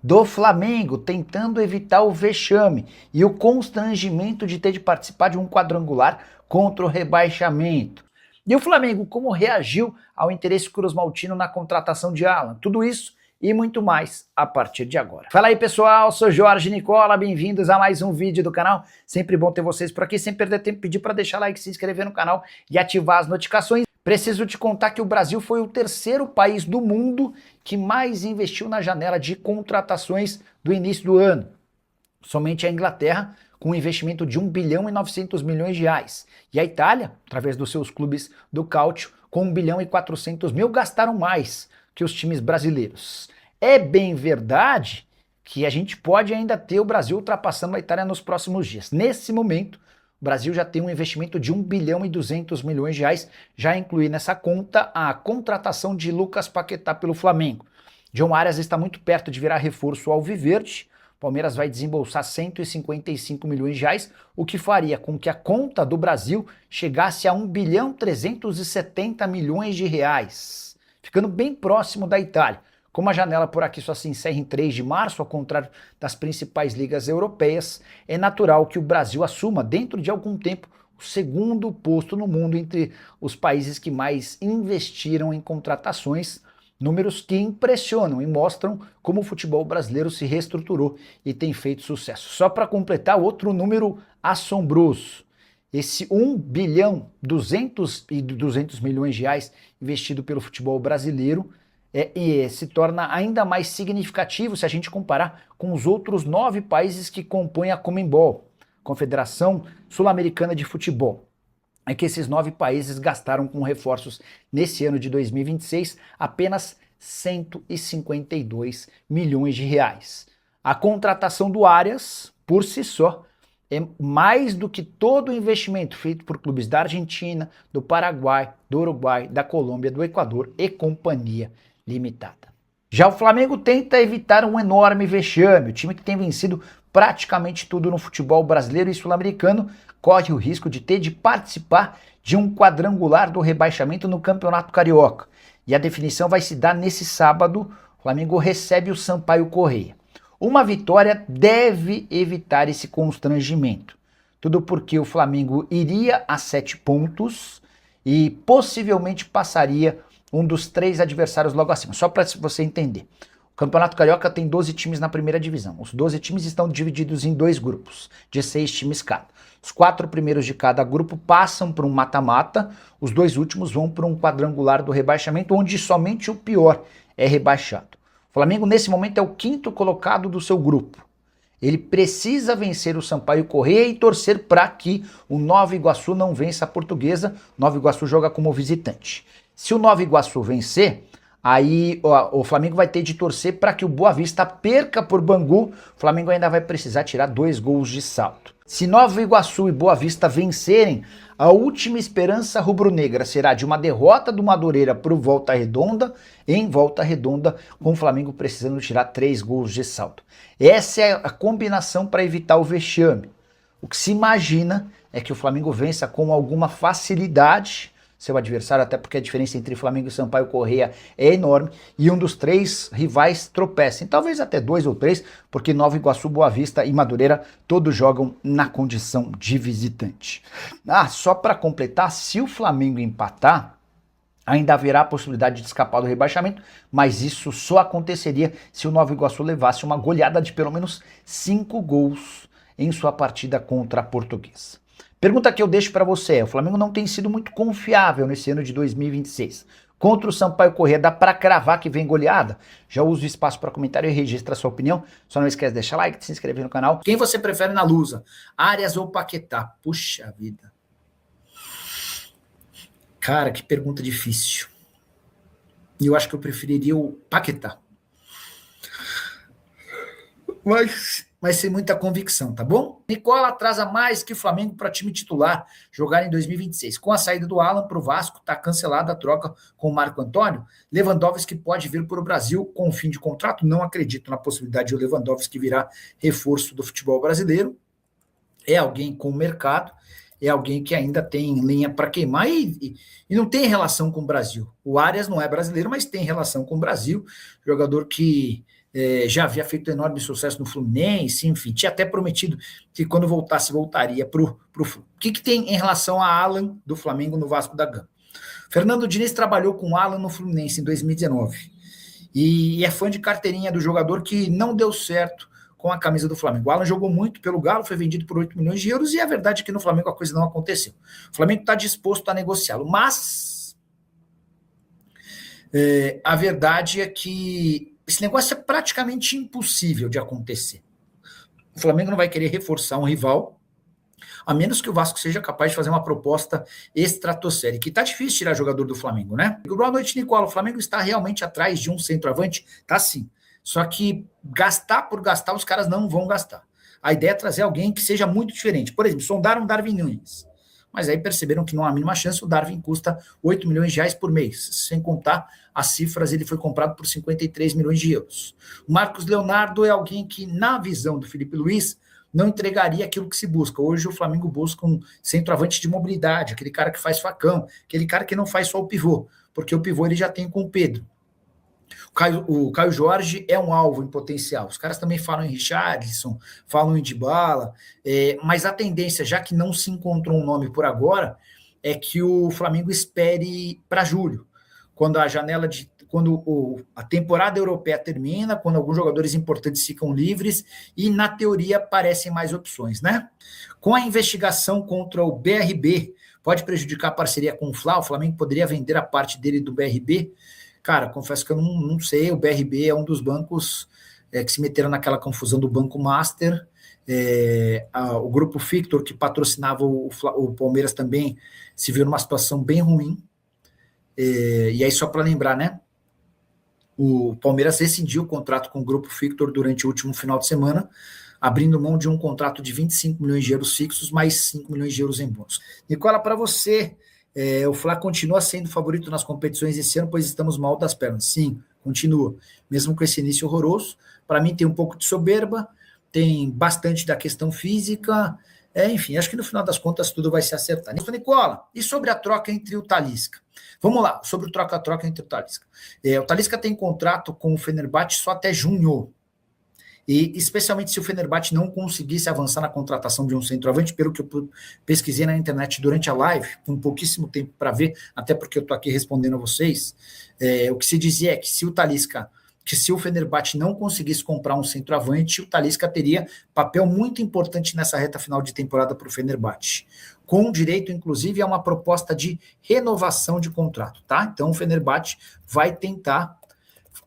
do Flamengo, tentando evitar o vexame e o constrangimento de ter de participar de um quadrangular contra o rebaixamento. E o Flamengo, como reagiu ao interesse cruzmaltino na contratação de Alan? Tudo isso e muito mais a partir de agora. Fala aí, pessoal, sou Jorge Nicola, bem-vindos a mais um vídeo do canal. Sempre bom ter vocês por aqui, sem perder tempo, pedir para deixar like, se inscrever no canal e ativar as notificações. Preciso te contar que o Brasil foi o terceiro país do mundo que mais investiu na janela de contratações do início do ano. Somente a Inglaterra, com um investimento de 1 bilhão e 900 milhões de reais. E a Itália, através dos seus clubes do Calcio, com 1 bilhão e 400 mil, gastaram mais que os times brasileiros. É bem verdade que a gente pode ainda ter o Brasil ultrapassando a Itália nos próximos dias. Nesse momento, o Brasil já tem um investimento de 1 bilhão e 200 milhões de reais, já inclui nessa conta a contratação de Lucas Paquetá pelo Flamengo. John Arias está muito perto de virar reforço ao alviverde. Palmeiras vai desembolsar 155 milhões de reais, o que faria com que a conta do Brasil chegasse a 1 bilhão 370 milhões de reais, ficando bem próximo da Itália. Como a janela por aqui só se encerra em 3 de março, ao contrário das principais ligas europeias, é natural que o Brasil assuma, dentro de algum tempo, o segundo posto no mundo entre os países que mais investiram em contratações, números que impressionam e mostram como o futebol brasileiro se reestruturou e tem feito sucesso. Só para completar, outro número assombroso. Esse 1 bilhão 200 milhões de reais investido pelo futebol brasileiro se torna ainda mais significativo se a gente comparar com os outros 9 países que compõem a Conmebol, Confederação Sul-Americana de Futebol. É que esses 9 países gastaram com reforços nesse ano de 2026 apenas 152 milhões de reais. A contratação do Arias, por si só, é mais do que todo o investimento feito por clubes da Argentina, do Paraguai, do Uruguai, da Colômbia, do Equador e companhia limitada. Já o Flamengo tenta evitar um enorme vexame. O time que tem vencido praticamente tudo no futebol brasileiro e sul-americano corre o risco de ter de participar de um quadrangular do rebaixamento no Campeonato Carioca. E a definição vai se dar nesse sábado. O Flamengo recebe o Sampaio Corrêa. Uma vitória deve evitar esse constrangimento. Tudo porque o Flamengo iria a 7 pontos e possivelmente passaria um dos 3 adversários logo acima. Só para você entender. O Campeonato Carioca tem 12 times na primeira divisão. Os 12 times estão divididos em 2 grupos, de 6 times cada. Os 4 primeiros de cada grupo passam para um mata-mata, os 2 últimos vão para um quadrangular do rebaixamento, onde somente o pior é rebaixado. O Flamengo, nesse momento, é o 5º colocado do seu grupo. Ele precisa vencer o Sampaio Corrêa e torcer para que o Nova Iguaçu não vença a Portuguesa. O Nova Iguaçu joga como visitante. Se o Nova Iguaçu vencer, aí o Flamengo vai ter de torcer para que o Boa Vista perca por Bangu. O Flamengo ainda vai precisar tirar 2 gols de salto. Se Nova Iguaçu e Boa Vista vencerem, a última esperança rubro-negra será de uma derrota do Madureira para o Volta Redonda, em Volta Redonda, com o Flamengo precisando tirar 3 gols de salto. Essa é a combinação para evitar o vexame. O que se imagina é que o Flamengo vença com alguma facilidade seu adversário, até porque a diferença entre Flamengo e Sampaio Corrêa é enorme, e um dos 3 rivais tropecem, talvez até 2 ou 3, porque Nova Iguaçu, Boa Vista e Madureira todos jogam na condição de visitante. Só para completar, se o Flamengo empatar, ainda haverá a possibilidade de escapar do rebaixamento, mas isso só aconteceria se o Nova Iguaçu levasse uma goleada de pelo menos 5 gols em sua partida contra a Portuguesa. Pergunta que eu deixo para você: o Flamengo não tem sido muito confiável nesse ano de 2026. Contra o Sampaio Corrêa, dá para cravar que vem goleada? Já usa o espaço para comentário e registra a sua opinião. Só não esquece de deixar like, de se inscrever no canal. Quem você prefere na Lusa? Arias ou Paquetá? Puxa vida. Cara, que pergunta difícil. E eu acho que eu preferiria o Paquetá. Mas sem muita convicção, tá bom? Nicola atrasa mais que o Flamengo para time titular jogar em 2026. Com a saída do Alan para o Vasco, está cancelada a troca com o Marco Antônio. Lewandowski pode vir para o Brasil com o fim de contrato. Não acredito na possibilidade de o Lewandowski virar reforço do futebol brasileiro. É alguém com mercado, é alguém que ainda tem linha para queimar e não tem relação com o Brasil. O Arias não é brasileiro, mas tem relação com o Brasil. Jogador que já havia feito enorme sucesso no Fluminense, enfim, tinha até prometido que quando voltasse, voltaria para o Flu. O que tem em relação a Alan do Flamengo no Vasco da Gama? Fernando Diniz trabalhou com o Alan no Fluminense em 2019 e é fã de carteirinha do jogador que não deu certo com a camisa do Flamengo. O Alan jogou muito pelo Galo, foi vendido por 8 milhões de euros e a verdade é que no Flamengo a coisa não aconteceu. O Flamengo está disposto a negociá-lo, mas a verdade é que esse negócio é praticamente impossível de acontecer. O Flamengo não vai querer reforçar um rival, a menos que o Vasco seja capaz de fazer uma proposta estratosférica, que tá difícil tirar jogador do Flamengo, né? Boa noite, Nicola. O Flamengo está realmente atrás de um centroavante? Tá sim. Só que gastar por gastar, os caras não vão gastar. A ideia é trazer alguém que seja muito diferente. Por exemplo, sondaram Darwin Nunes. Mas aí perceberam que não há a mínima chance, o Darwin custa 8 milhões de reais por mês. Sem contar as cifras, ele foi comprado por 53 milhões de euros. O Marcos Leonardo é alguém que, na visão do Felipe Luiz, não entregaria aquilo que se busca. Hoje o Flamengo busca um centroavante de mobilidade, aquele cara que faz facão, aquele cara que não faz só o pivô, porque o pivô ele já tem com o Pedro. O Caio Jorge é um alvo em potencial. Os caras também falam em Richarlison, falam em Dybala, mas a tendência, já que não se encontrou um nome por agora, é que o Flamengo espere para julho, quando a janela de quando a temporada europeia termina, quando alguns jogadores importantes ficam livres e, na teoria, aparecem mais opções, né? Com a investigação contra o BRB, pode prejudicar a parceria com o Fla? O Flamengo poderia vender a parte dele do BRB? Cara, confesso que eu não sei, o BRB é um dos bancos que se meteram naquela confusão do Banco Master, o Grupo Victor, que patrocinava o Palmeiras também, se viu numa situação bem ruim, e aí só para lembrar, né, o Palmeiras rescindiu o contrato com o Grupo Victor durante o último final de semana, abrindo mão de um contrato de 25 milhões de euros fixos, mais 5 milhões de euros em bônus. Nicola, para você, o Fla continua sendo favorito nas competições esse ano, pois estamos mal das pernas. Sim, continua. Mesmo com esse início horroroso, para mim tem um pouco de soberba, tem bastante da questão física, enfim, acho que no final das contas tudo vai se acertar. Nicola, e sobre a troca entre o Talisca? Vamos lá, sobre o troca-troca entre o Talisca. O Talisca tem contrato com o Fenerbahçe só até junho. E especialmente se o Fenerbahçe não conseguisse avançar na contratação de um centroavante, pelo que eu pesquisei na internet durante a live, com pouquíssimo tempo para ver, até porque eu estou aqui respondendo a vocês, o que se dizia é que se o Fenerbahçe não conseguisse comprar um centroavante, o Talisca teria papel muito importante nessa reta final de temporada para o Fenerbahçe, com direito, inclusive, a uma proposta de renovação de contrato, tá? Então o Fenerbahçe vai tentar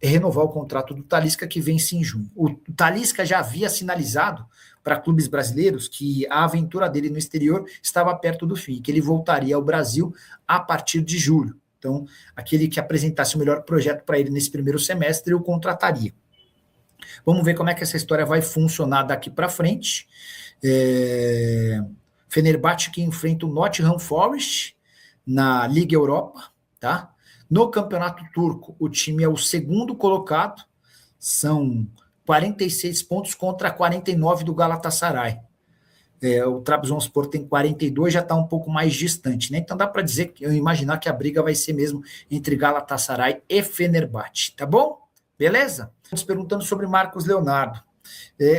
renovar o contrato do Talisca, que vence em junho. O Talisca já havia sinalizado para clubes brasileiros que a aventura dele no exterior estava perto do fim, que ele voltaria ao Brasil a partir de julho. Então, aquele que apresentasse o melhor projeto para ele nesse primeiro semestre, o contrataria. Vamos ver como é que essa história vai funcionar daqui para frente. Fenerbahçe que enfrenta o Nottingham Forest na Liga Europa, tá? No Campeonato Turco, o time é o segundo colocado, são 46 pontos contra 49 do Galatasaray. O Trabzonspor tem 42, já está um pouco mais distante, né? Então dá para dizer, imaginar que a briga vai ser mesmo entre Galatasaray e Fenerbahçe, tá bom? Beleza? Estamos perguntando sobre Marcos Leonardo.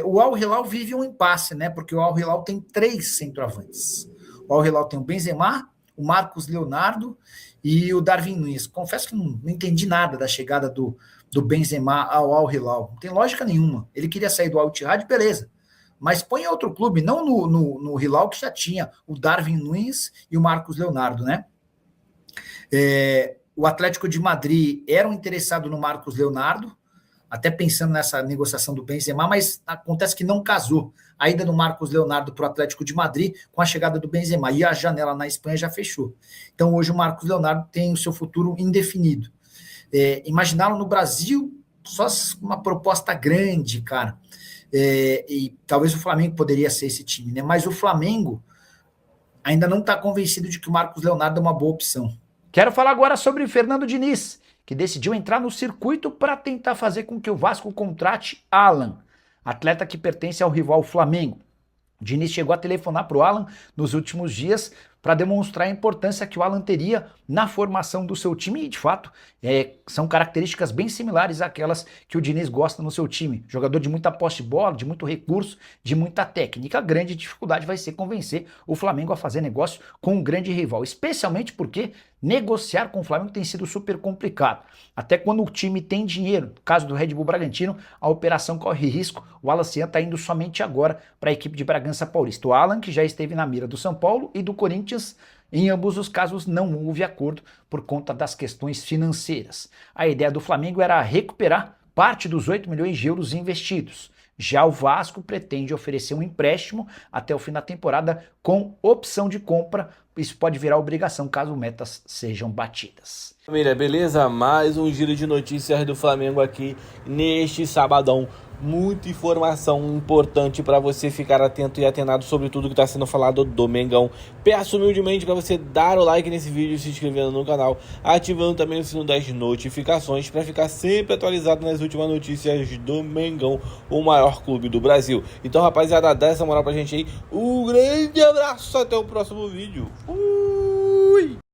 O Al Hilal vive um impasse, né? Porque o Al Hilal tem 3 centroavantes. O Al Hilal tem o Benzema, o Marcos Leonardo e o Darwin Nunes. Confesso que não entendi nada da chegada do Benzema ao Al Hilal. Não tem lógica nenhuma. Ele queria sair do Al Ittihad, beleza. Mas põe em outro clube, não no Hilal, que já tinha o Darwin Nunes e o Marcos Leonardo, né? O Atlético de Madrid era um interessado no Marcos Leonardo, até pensando nessa negociação do Benzema, mas acontece que não casou. A ida do Marcos Leonardo para o Atlético de Madrid com a chegada do Benzema, e a janela na Espanha já fechou. Então hoje o Marcos Leonardo tem o seu futuro indefinido. Imaginá-lo no Brasil, só uma proposta grande, cara. E talvez o Flamengo poderia ser esse time, né? Mas o Flamengo ainda não está convencido de que o Marcos Leonardo é uma boa opção. Quero falar agora sobre Fernando Diniz, que decidiu entrar no circuito para tentar fazer com que o Vasco contrate Alan, atleta que pertence ao rival Flamengo. Diniz chegou a telefonar para o Alan nos últimos dias para demonstrar a importância que o Alan teria na formação do seu time e, de fato, são características bem similares àquelas que o Diniz gosta no seu time. Jogador de muita posse de bola, de muito recurso, de muita técnica. A grande dificuldade vai ser convencer o Flamengo a fazer negócio com um grande rival, especialmente porque negociar com o Flamengo tem sido super complicado. Até quando o time tem dinheiro. No caso do Red Bull Bragantino, a operação corre risco. O Alan Cian está indo somente agora para a equipe de Bragança Paulista. O Alan, que já esteve na mira do São Paulo e do Corinthians, em ambos os casos não houve acordo por conta das questões financeiras. A ideia do Flamengo era recuperar parte dos 8 milhões de euros investidos. Já o Vasco pretende oferecer um empréstimo até o fim da temporada com opção de compra. Isso pode virar obrigação caso metas sejam batidas. Família, beleza? Mais um giro de notícias do Flamengo aqui neste sabadão. Muita informação importante para você ficar atento e atenado sobre tudo que está sendo falado do Mengão. Peço humildemente para você dar o like nesse vídeo, se inscrevendo no canal, ativando também o sino das notificações para ficar sempre atualizado nas últimas notícias do Mengão, o maior clube do Brasil. Então, rapaziada, dá essa moral pra gente aí. Um grande abraço, até o próximo vídeo. Fui!